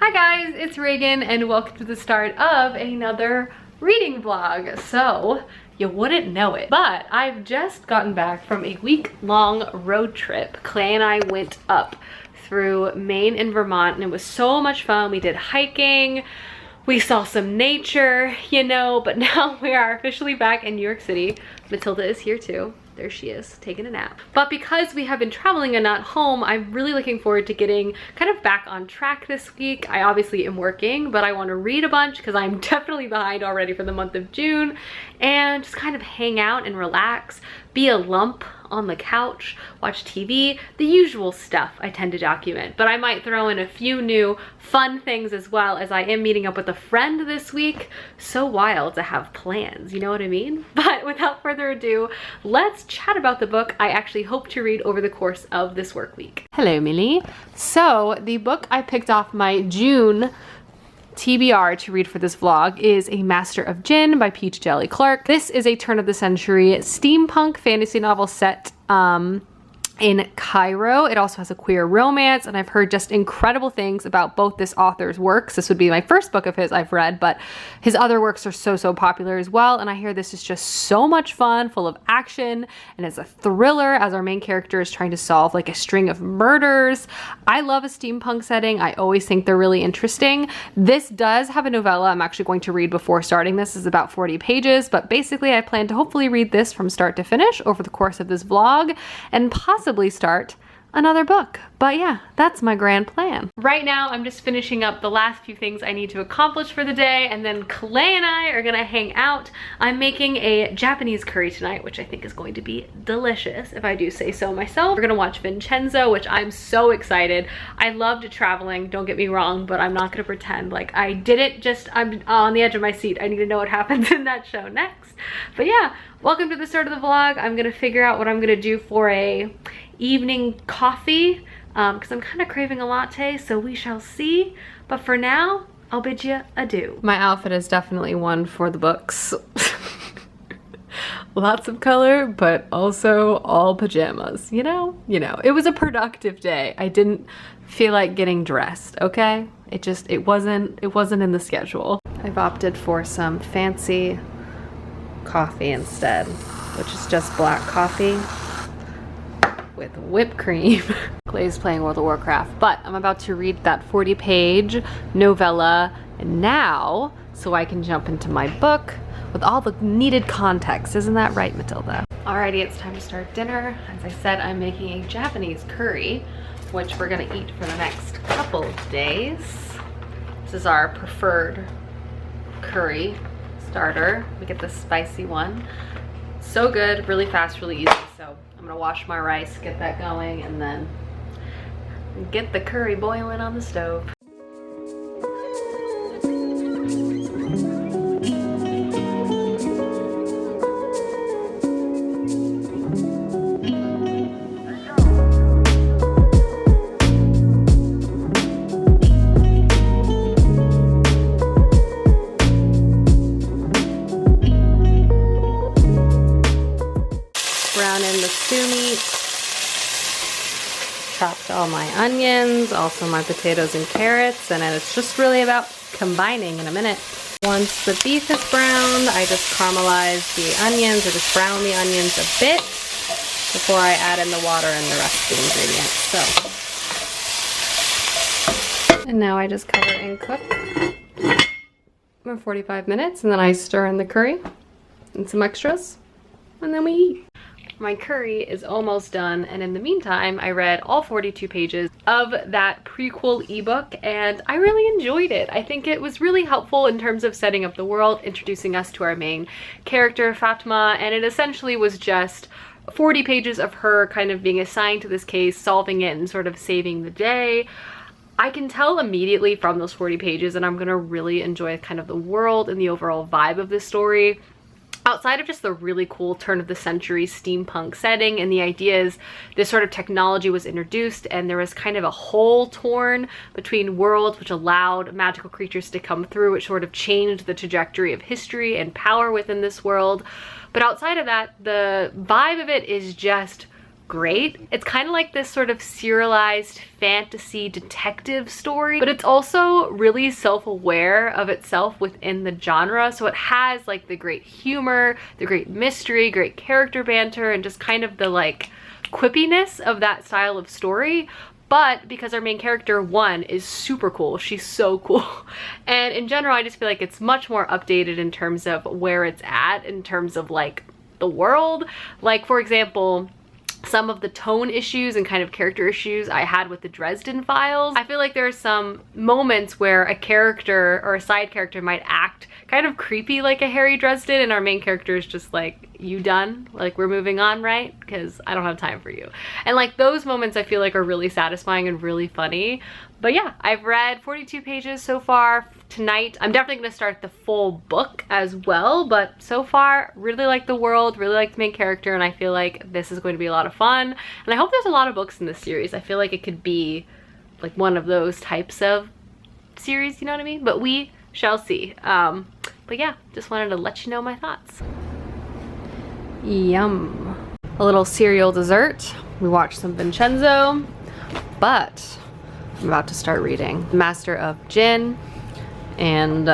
Hi guys, it's Reagan and welcome to the start of another reading vlog. So, you wouldn't know it, but I've just gotten back from a week-long road trip. Clay and I went up through Maine and Vermont and it was so much fun. We did hiking, we saw some nature, you know, but now we are officially back in New York City. Matilda is here too. There she is, taking a nap. But because we have been traveling and not home, I'm really looking forward to getting kind of back on track this week. I obviously am working, but I want to read a bunch because I'm definitely behind already for the month of June, and just kind of hang out and relax, be a lump on the couch, watch TV, the usual stuff I tend to document. But I might throw in a few new fun things as well, as I am meeting up with a friend this week. So wild to have plans, you know what I mean? But without further ado, let's chat about the book I actually hope to read over the course of this work week. Hello, Millie. So the book I picked off my June TBR to read for this vlog is A Master of Djinn by Peach Jelly Clark. This is a turn of the century steampunk fantasy novel set in Cairo. It also has a queer romance, and I've heard just incredible things about both this author's works. This would be my first book of his I've read, but his other works are so popular as well, and I hear this is just so much fun, full of action, and it's a thriller as our main character is trying to solve like a string of murders. I love a steampunk setting. I always think they're really interesting. This does have a novella I'm actually going to read before starting this. It's about 40 pages, but basically I plan to hopefully read this from start to finish over the course of this vlog and possibly start another book. But yeah, that's my grand plan. Right now, I'm just finishing up the last few things I need to accomplish for the day, and then Clay and I are gonna hang out. I'm making a Japanese curry tonight, which I think is going to be delicious, if I do say so myself. We're gonna watch Vincenzo, which I'm so excited. I loved traveling, don't get me wrong, but I'm not gonna pretend like I didn't. I'm on the edge of my seat. I need to know what happens in that show next. But yeah, welcome to the start of the vlog. I'm gonna figure out what I'm gonna do for a evening coffee because I'm kind of craving a latte, so we shall see. But for now, I'll bid you adieu. My outfit is definitely one for the books. Lots of color, but also all pajamas, you know? It was a productive day. I didn't feel like getting dressed, okay? It wasn't in the schedule. I've opted for some fancy coffee instead, which is just black coffee with whipped cream. Clay's playing World of Warcraft, but I'm about to read that 40-page novella now so I can jump into my book with all the needed context. Isn't that right, Matilda? Alrighty, it's time to start dinner. As I said, I'm making a Japanese curry, which we're gonna eat for the next couple of days. This is our preferred curry starter. We get the spicy one. So good, really fast, really easy. So I'm gonna wash my rice, get that going, and then get the curry boiling on the stove. Brown in the stew meat. Chopped all my onions, also my potatoes and carrots, and then it's just really about combining in a minute. Once the beef is browned, I just caramelize the onions, or just brown the onions a bit before I add in the water and the rest of the ingredients. And now I just cover and cook for 45 minutes, and then I stir in the curry and some extras, and then we eat. My curry is almost done, and in the meantime, I read all 42 pages of that prequel ebook, and I really enjoyed it. I think it was really helpful in terms of setting up the world, introducing us to our main character, Fatma, and it essentially was just 40 pages of her kind of being assigned to this case, solving it, and sort of saving the day. I can tell immediately from those 40 pages, and I'm gonna really enjoy kind of the world and the overall vibe of this story. Outside of just the really cool turn of the century steampunk setting, and the ideas this sort of technology was introduced, and there was kind of a hole torn between worlds which allowed magical creatures to come through, which sort of changed the trajectory of history and power within this world. But outside of that, the vibe of it is just great. It's kind of like this sort of serialized fantasy detective story, but it's also really self-aware of itself within the genre. So it has like the great humor, the great mystery, great character banter, and just kind of the like quippiness of that style of story. But because our main character, one, is super cool, she's so cool. And in general, I just feel like it's much more updated in terms of where it's at, in terms of like the world. Like, for example, some of the tone issues and kind of character issues I had with the Dresden Files. I feel like there are some moments where a character or a side character might act kind of creepy like a Harry Dresden, and our main character is just like, you done? Like, we're moving on, right? Because I don't have time for you. And like those moments I feel like are really satisfying and really funny. But yeah, I've read 42 pages so far. Tonight I'm definitely going to start the full book as well, but so far really like the world, really like the main character, and I feel like this is going to be a lot of fun. And I hope there's a lot of books in this series. I feel like it could be like one of those types of series, you know what I mean? But we shall see. But yeah, just wanted to let you know my thoughts. Yum. A little cereal dessert. We watched some Vincenzo, but I'm about to start reading Master of Djinn, and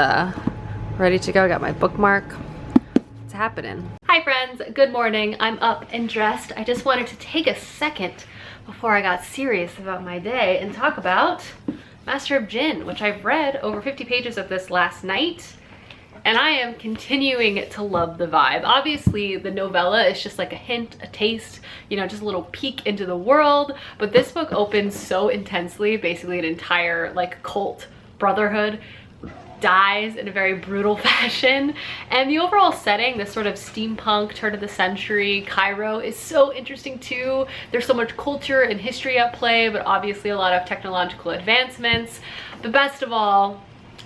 ready to go. I got my bookmark. It's happening. Hi friends, good morning. I'm up and dressed. I just wanted to take a second before I got serious about my day and talk about Master of Djinn, which I've read over 50 pages of this last night. And I am continuing to love the vibe. Obviously, the novella is just like a hint, a taste, you know, just a little peek into the world. But this book opens so intensely. Basically, an entire like cult brotherhood dies in a very brutal fashion. And the overall setting, this sort of steampunk, turn of the century Cairo, is so interesting too. There's so much culture and history at play, but obviously a lot of technological advancements. But best of all,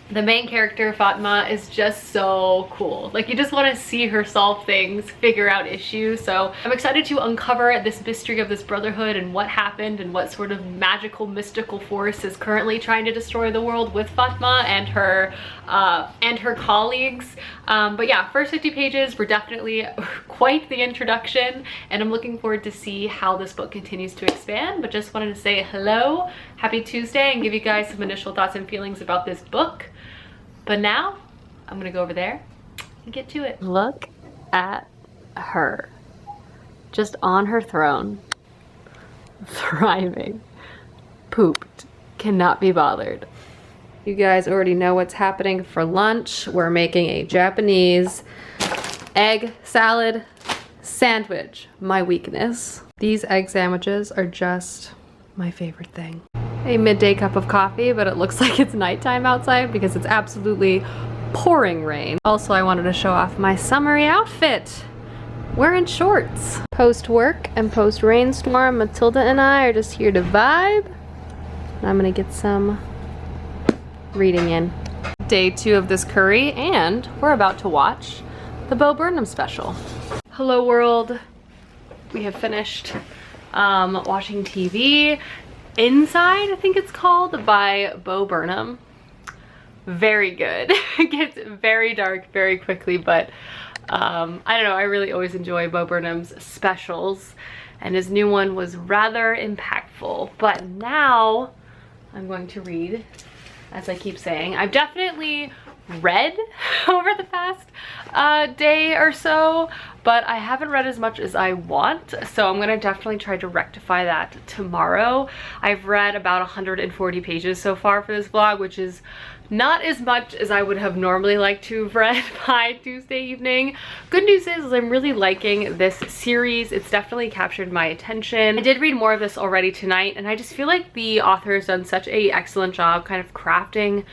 the main character, Fatma, is just so cool. Like, you just want to see her solve things, figure out issues. So I'm excited to uncover this mystery of this brotherhood and what happened and what sort of magical, mystical force is currently trying to destroy the world with Fatma and her colleagues. But yeah, first 50 pages were definitely quite the introduction, and I'm looking forward to see how this book continues to expand. But just wanted to say hello, happy Tuesday, and give you guys some initial thoughts and feelings about this book. But now I'm gonna go over there and get to it. Look at her, just on her throne, thriving, pooped, cannot be bothered. You guys already know what's happening for lunch. We're making a Japanese egg salad sandwich, my weakness. These egg sandwiches are just my favorite thing. A midday cup of coffee, but it looks like it's nighttime outside because it's absolutely pouring rain. Also, I wanted to show off my summery outfit. Wearing shorts. Post work and post rainstorm, Matilda and I are just here to vibe. I'm gonna get some reading in. Day 2 of this curry, and we're about to watch the Bo Burnham special. Hello world. We have finished watching TV. Inside, I think it's called, by Bo Burnham. Very good. It gets very dark very quickly, but I don't know, I really always enjoy Bo Burnham's specials, and his new one was rather impactful. But now I'm going to read, as I keep saying. I've definitely read over the past day or so, but I haven't read as much as I want, so I'm gonna definitely try to rectify that tomorrow. I've read about 140 pages so far for this vlog, which is not as much as I would have normally liked to have read by Tuesday evening. Good news is I'm really liking this series. It's definitely captured my attention. I did read more of this already tonight, and I just feel like the author has done such an excellent job kind of crafting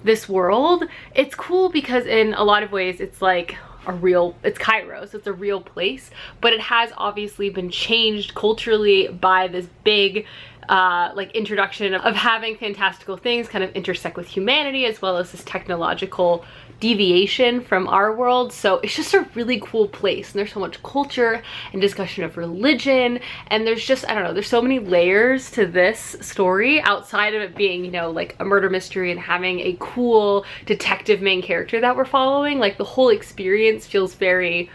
this world. It's cool because in a lot of ways it's like it's Cairo, so it's a real place, but it has obviously been changed culturally by this big like introduction of having fantastical things kind of intersect with humanity, as well as this technological deviation from our world. So it's just a really cool place, and there's so much culture and discussion of religion, and there's just, I don't know, there's so many layers to this story outside of it being, you know, like a murder mystery and having a cool detective main character that we're following. Like, the whole experience feels very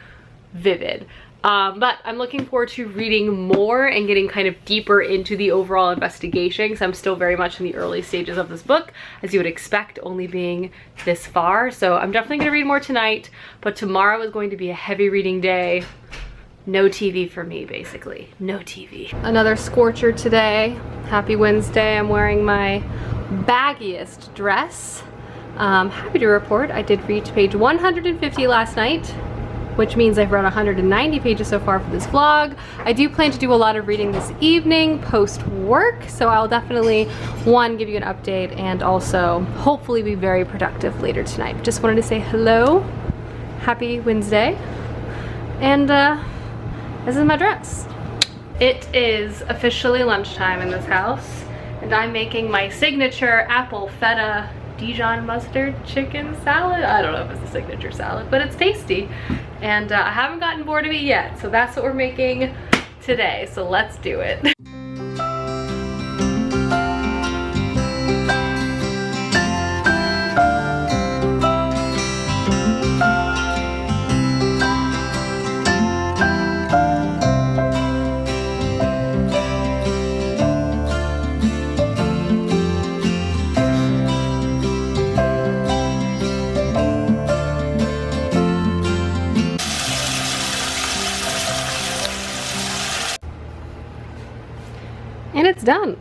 vivid. But I'm looking forward to reading more and getting kind of deeper into the overall investigation, because I'm still very much in the early stages of this book, as you would expect, only being this far. So I'm definitely gonna read more tonight, but tomorrow is going to be a heavy reading day. No TV for me, basically. No TV. Another scorcher today. Happy Wednesday. I'm wearing my baggiest dress. Happy to report I did reach page 150 last night, which means I've read 190 pages so far for this vlog. I do plan to do a lot of reading this evening post work, so I'll definitely, one, give you an update and also hopefully be very productive later tonight. Just wanted to say hello, happy Wednesday, and this is my dress. It is officially lunchtime in this house, and I'm making my signature apple feta Dijon mustard chicken salad. I don't know if it's a signature salad, but it's tasty. And I haven't gotten bored of it yet, so that's what we're making today. So let's do it. And it's done.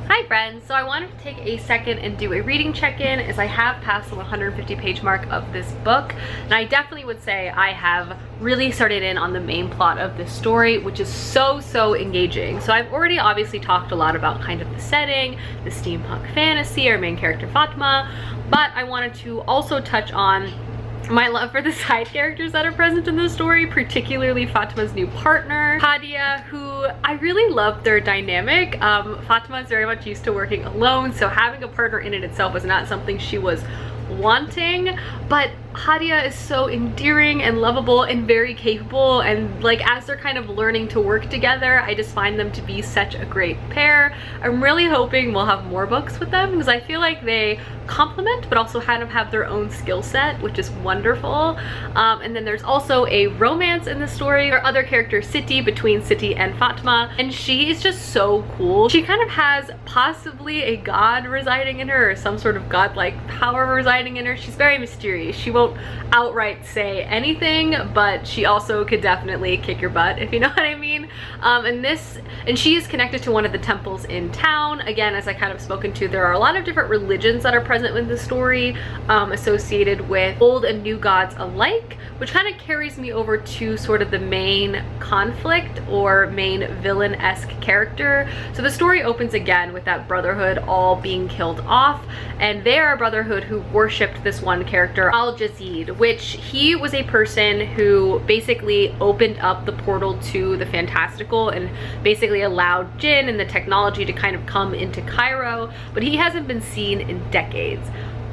Hi friends, so I wanted to take a second and do a reading check-in, as I have passed the 150 page mark of this book, and I definitely would say I have really started in on the main plot of this story, which is so engaging. So I've already obviously talked a lot about kind of the setting, the steampunk fantasy, our main character Fatima, but I wanted to also touch on my love for the side characters that are present in the story, particularly Fatima's new partner, Hadia, who I really love their dynamic. Fatima is very much used to working alone, so having a partner in it itself was not something she was wanting, but Hadia is so endearing and lovable and very capable, and like as they're kind of learning to work together, I just find them to be such a great pair. I'm really hoping we'll have more books with them, because I feel like they complement but also kind of have their own skill set, which is wonderful. And then there's also a romance in the story. Our other character, Siti, between Siti and Fatima, and she is just so cool. She kind of has possibly a god residing in her, or some sort of godlike power residing in her. She's very mysterious. She won't outright say anything, but she also could definitely kick your butt, if you know what I mean. And she is connected to one of the temples in town. Again, as I kind of spoken to, there are a lot of different religions that are present in the story, associated with old and new gods alike, which kind of carries me over to sort of the main conflict or main villain-esque character. So the story opens again with that brotherhood all being killed off, and they are a brotherhood who worshipped this one character, Al-Jazid, which he was a person who basically opened up the portal to the fantastical and basically allowed Djinn and the technology to kind of come into Cairo, but he hasn't been seen in decades.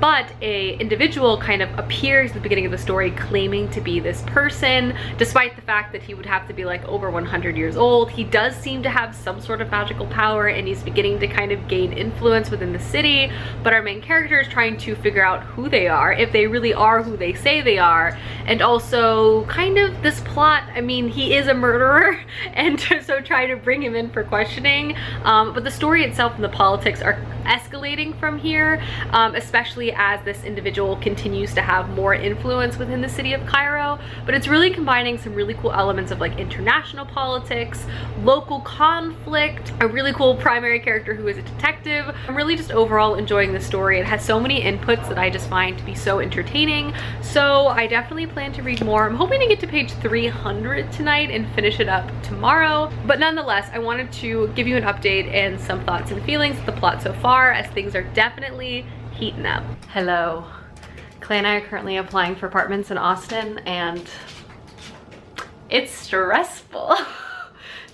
But a individual kind of appears at the beginning of the story claiming to be this person, despite the fact that he would have to be like over 100 years old. He does seem to have some sort of magical power, and he's beginning to kind of gain influence within the city, but our main character is trying to figure out who they are, if they really are who they say they are, and also kind of this plot, I mean, he is a murderer, and so trying to bring him in for questioning, but the story itself and the politics are escalating from here, especially as this individual continues to have more influence within the city of Cairo. But it's really combining some really cool elements of like international politics, local conflict, a really cool primary character who is a detective. I'm really just overall enjoying the story. It has so many inputs that I just find to be so entertaining, so I definitely plan to read more. I'm hoping to get to page 300 tonight and finish it up tomorrow, but nonetheless I wanted to give you an update and some thoughts and feelings of the plot so far, as things are definitely heating up. Hello. Clay and I are currently applying for apartments in Austin, and it's stressful.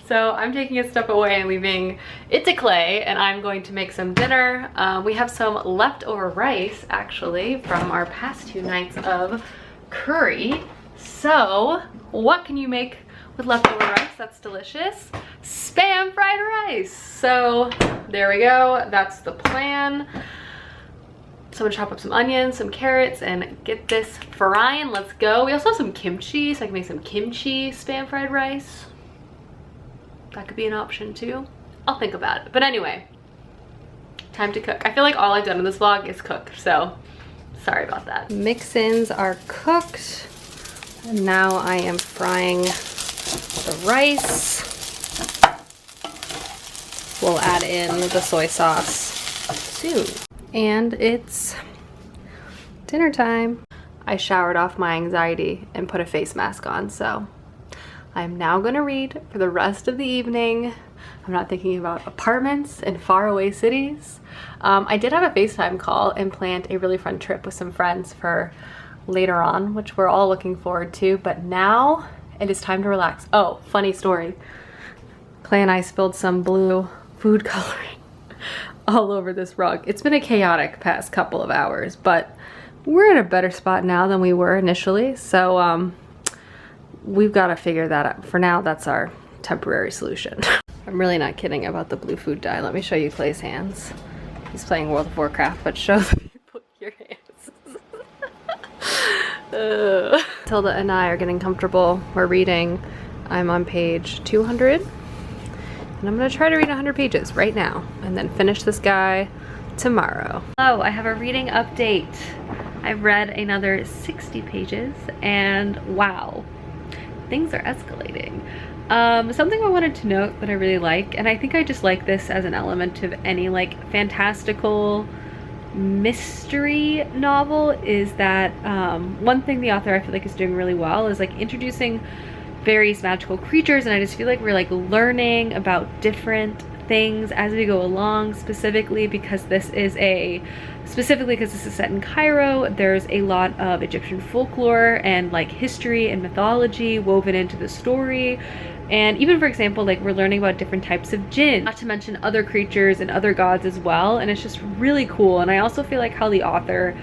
So I'm taking a step away and leaving it to Clay, and I'm going to make some dinner. We have some leftover rice actually from our past 2 nights of curry. So what can you make with leftover rice that's delicious? Spam fried rice. So there we go, that's the plan. So I'm gonna chop up some onions, some carrots, and get this frying. Let's go. We also have some kimchi, so I can make some kimchi spam fried rice. That could be an option too. I'll think about it. But anyway, time to cook. I feel like all I've done in this vlog is cook, so sorry about that. Mix-ins are cooked. And now I am frying the rice. We'll add in the soy sauce soon. And it's dinner time. I showered off my anxiety and put a face mask on, so I'm now gonna read for the rest of the evening. I'm not thinking about apartments in faraway cities. I did have a FaceTime call and planned a really fun trip with some friends for later on, which we're all looking forward to, but now it is time to relax. Oh, funny story. Clay and I spilled some blue food coloring all over this rug. It's been a chaotic past couple of hours, but we're in a better spot now than we were initially, so we've got to figure that out. For now, that's our temporary solution. I'm really not kidding about the blue food dye. Let me show you Clay's hands. He's playing World of Warcraft, but show the people your hands. Tilda and I are getting comfortable. We're reading. I'm on page 200, and I'm gonna try to read 100 pages right now and then finish this guy tomorrow. Oh, I have a reading update. I've read another 60 pages, and wow, things are escalating. Something I wanted to note that I really like, and I think I just like this as an element of any like fantastical mystery novel, is that one thing the author I feel like is doing really well is like introducing various magical creatures, and I just feel like we're like learning about different things as we go along, specifically because this is set in Cairo. There's a lot of Egyptian folklore and like history and mythology woven into the story. And even, for example, like we're learning about different types of jinn, not to mention other creatures and other gods as well. And it's just really cool. And I also feel like how the author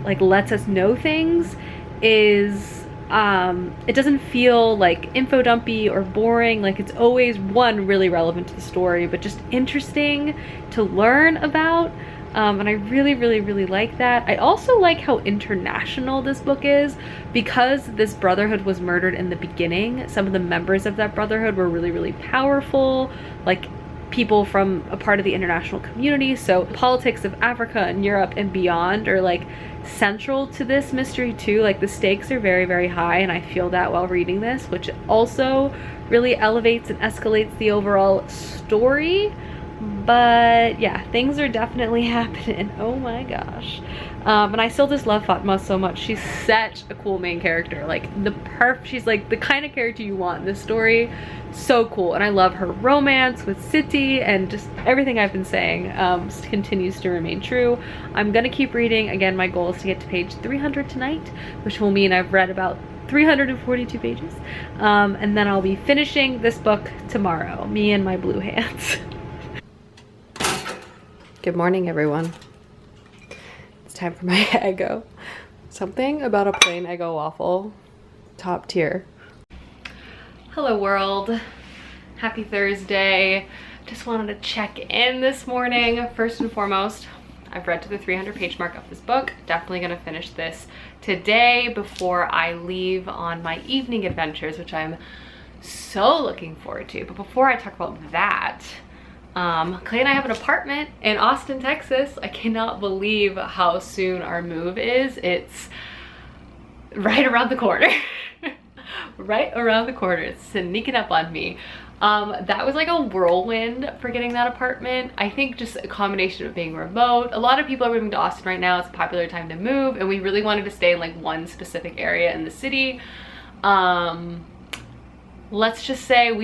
like lets us know things is it doesn't feel like info dumpy or boring. Like it's always, one, really relevant to the story, but just interesting to learn about. And I really, really, really like that. I also like how international this book is, because this brotherhood was murdered in the beginning. Some of the members of that brotherhood were really, really powerful, like people from a part of the international community. So politics of Africa and Europe and beyond are like central to this mystery too. Like the stakes are very, very high, and I feel that while reading this, which also really elevates and escalates the overall story. But yeah, things are definitely happening. Oh my gosh. And I still just love Fatma so much. She's such a cool main character. Like she's like the kind of character you want in this story. So cool. And I love her romance with Siti, and just everything I've been saying continues to remain true. I'm gonna keep reading. Again, my goal is to get to page 300 tonight, which will mean I've read about 342 pages. And then I'll be finishing this book tomorrow. Me and my blue hands. Good morning, everyone. It's time for my Eggo. Something about a plain Eggo waffle, top tier. Hello world, happy Thursday. Just wanted to check in this morning. First and foremost, I've read to the 300 page mark of this book. Definitely gonna finish this today before I leave on my evening adventures, which I'm so looking forward to. But before I talk about that, Clay and I have an apartment in Austin, Texas. I cannot believe how soon our move is. It's right around the corner. Right around the corner. It's sneaking up on me. That was like a whirlwind for getting that apartment. I think just a combination of being remote. A lot of people are moving to Austin right now. It's a popular time to move, and we really wanted to stay in like one specific area in the city. Let's just say it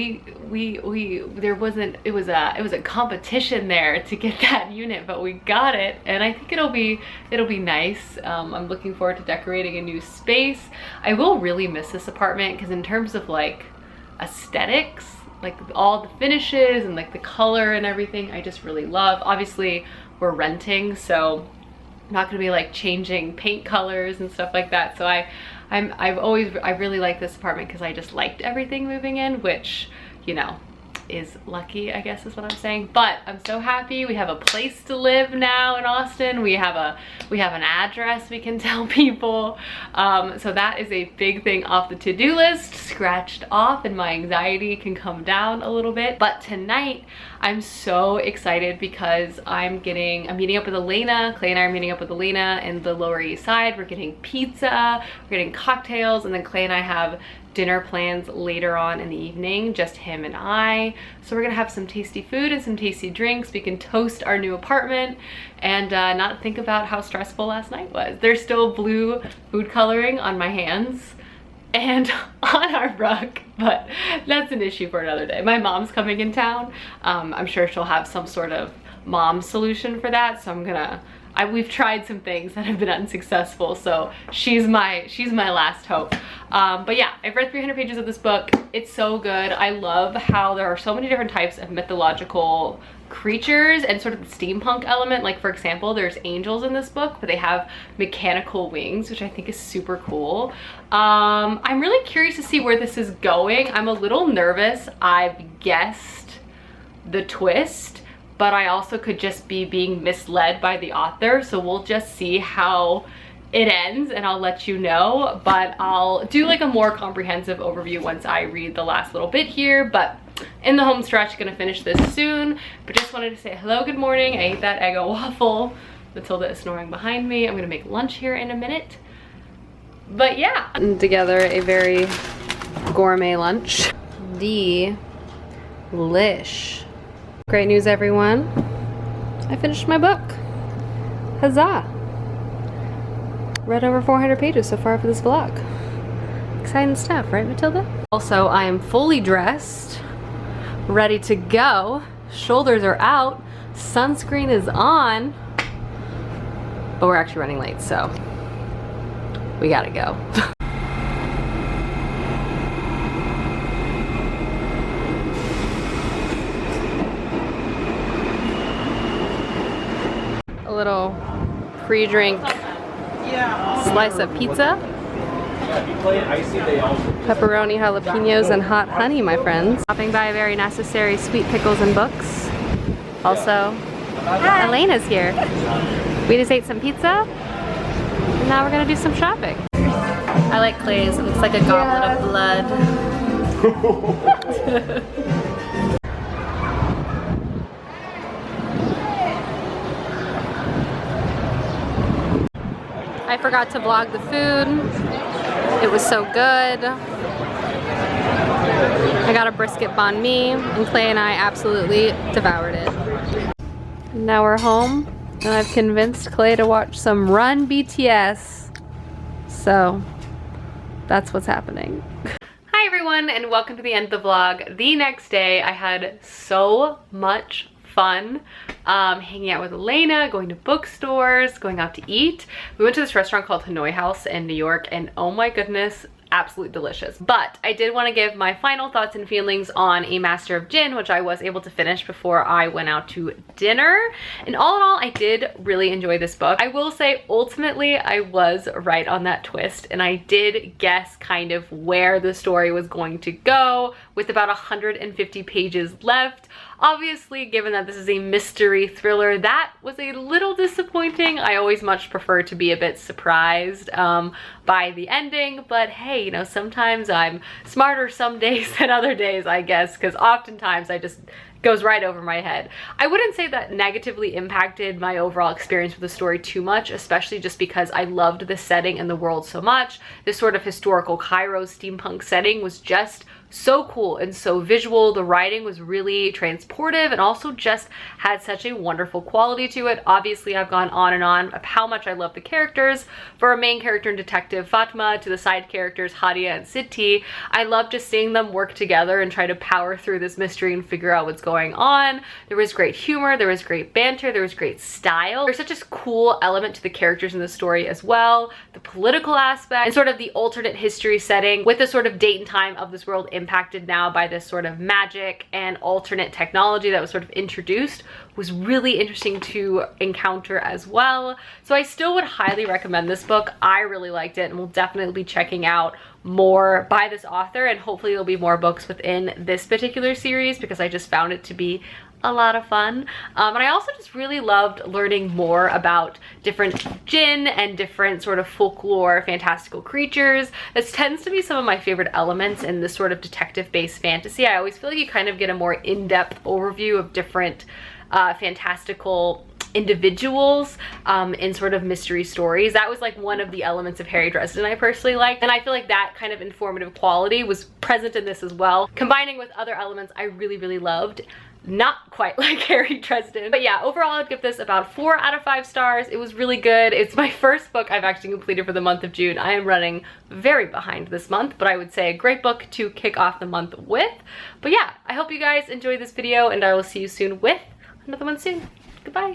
was a competition there to get that unit, but we got it, and I think it'll be nice. I'm looking forward to decorating a new space. I will really miss this apartment because in terms of like aesthetics, like all the finishes and like the color and everything, I just really love. Obviously we're renting, so I'm not gonna be like changing paint colors and stuff like that. So I really like this apartment because I just liked everything moving in, which, you know, is lucky, I guess is what I'm saying. But I'm so happy. We have a place to live now in Austin. We have an address we can tell people. So that is a big thing off the to-do list, scratched off, and my anxiety can come down a little bit. But tonight I'm so excited because I'm meeting up with Elena. Clay and I are meeting up with Elena in the Lower East Side. We're getting pizza, we're getting cocktails, and then Clay and I have dinner plans later on in the evening, just him and I. So we're gonna have some tasty food and some tasty drinks. We can toast our new apartment and not think about how stressful last night was. There's still blue food coloring on my hands and on our rug, but that's an issue for another day. My mom's coming in town. I'm sure she'll have some sort of mom solution for that, so we've tried some things that have been unsuccessful, so she's my last hope. But yeah, I've read 300 pages of this book. It's so good. I love how there are so many different types of mythological creatures and sort of the steampunk element. Like, for example, there's angels in this book, but they have mechanical wings, which I think is super cool. I'm really curious to see where this is going. I'm a little nervous. I've guessed the twist, but I also could just be being misled by the author. So we'll just see how it ends and I'll let you know, but I'll do like a more comprehensive overview once I read the last little bit here. But in the home stretch, gonna finish this soon, but just wanted to say hello, good morning. I ate that Eggo waffle. Matilda is snoring behind me. I'm gonna make lunch here in a minute. But yeah. Together a very gourmet lunch. Delish. Great news, everyone. I finished my book. Huzzah. Read over 400 pages so far for this vlog. Exciting stuff, right, Matilda? Also, I am fully dressed, ready to go. Shoulders are out, sunscreen is on, but we're actually running late, so we gotta go. A little pre-drink slice of pizza, pepperoni, jalapenos, and hot honey, my friends. Stopping by very necessary sweet pickles and books. Also, Elena's here. We just ate some pizza, and now we're gonna do some shopping. I like Clay's. It looks like a goblet of blood. I forgot to vlog the food. It was so good. I got a brisket banh mi, and Clay and I absolutely devoured it. Now we're home, and I've convinced Clay to watch some Run BTS. So that's what's happening. Hi everyone, and welcome to the end of the vlog. The next day, I had so much fun hanging out with Elena, going to bookstores, going out to eat. We went to this restaurant called Hanoi House in New York, and oh my goodness, absolutely delicious. But I did want to give my final thoughts and feelings on A Master of Djinn, which I was able to finish before I went out to dinner. And all in all, I did really enjoy this book. I will say, ultimately, I was right on that twist, and I did guess kind of where the story was going to go with about 150 pages left. Obviously, given that this is a mystery thriller, that was a little disappointing. I always much prefer to be a bit surprised by the ending, but hey, you know, sometimes I'm smarter some days than other days, I guess, because oftentimes I just goes right over my head. I wouldn't say that negatively impacted my overall experience with the story too much, especially just because I loved the setting and the world so much. This sort of historical Cairo steampunk setting was just so cool and so visual. The writing was really transportive and also just had such a wonderful quality to it. Obviously, I've gone on and on of how much I love the characters. For our main character and detective Fatma to the side characters Hadia and Sitti, I love just seeing them work together and try to power through this mystery and figure out what's going on. There was great humor, there was great banter, there was great style. There's such a cool element to the characters in the story as well. The political aspect and sort of the alternate history setting with the sort of date and time of this world impacted now by this sort of magic and alternate technology that was sort of introduced was really interesting to encounter as well. So I still would highly recommend this book. I really liked it and will definitely be checking out more by this author, and hopefully there'll be more books within this particular series because I just found it to be a lot of fun. And I also just really loved learning more about different djinn and different sort of folklore fantastical creatures. This tends to be some of my favorite elements in this sort of detective-based fantasy. I always feel like you kind of get a more in-depth overview of different fantastical individuals in sort of mystery stories. That was like one of the elements of Harry Dresden I personally liked, and I feel like that kind of informative quality was present in this as well, combining with other elements I really loved. Not quite like Harry Dresden. But yeah, overall I'd give this about 4 out of 5 stars. It was really good. It's my first book I've actually completed for the month of June. I am running very behind this month, but I would say a great book to kick off the month with. But yeah, I hope you guys enjoyed this video, and I will see you soon with another one soon. Goodbye.